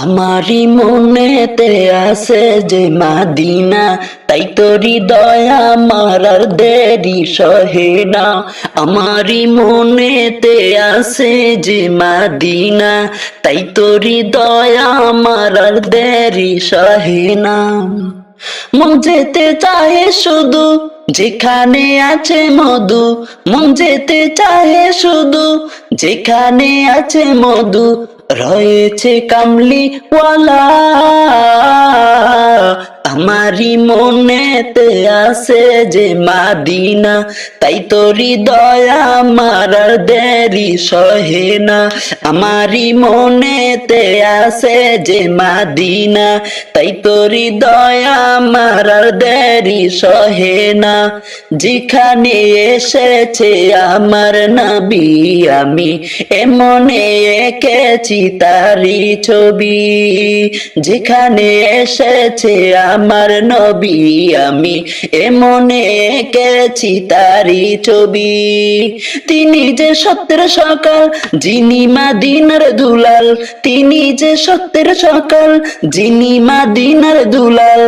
আমারি মনেতে আছে যে মাদিনা, তাই তো হৃদয় আমার আর দেরি সহে না। আমারি মনেতে আছে যে মাদিনা, তাই তো হৃদয় আমার আর দেরি সহে না। মন যেতে চাহে শুধু যেখানে আছে মধু, মন যেতে চাহে শুধু যেখানে আছে মধু, রয়েছে কামলিওয়ালা। আমারি মনেতে আছে যে মাদিনা, তাই তো হৃদয় আমার আর দেরি সহে না। আমারি মনেতে আছে যে মাদিনা, তাই তো হৃদয় আমার আর দেরি সহে না। যেখানে এসেছে আমার নবী, আমি এমনে এঁকেছি তারি ছবি। যেখানে এসেছে আমার নবী, আমি এমনে এঁকেছি তারি ছবি। তিনি যে সত্যের সকাল, যিনি মাদিনার দুলাল। তিনি যে সত্যের সকাল, যিনি মাদিনার দুলাল।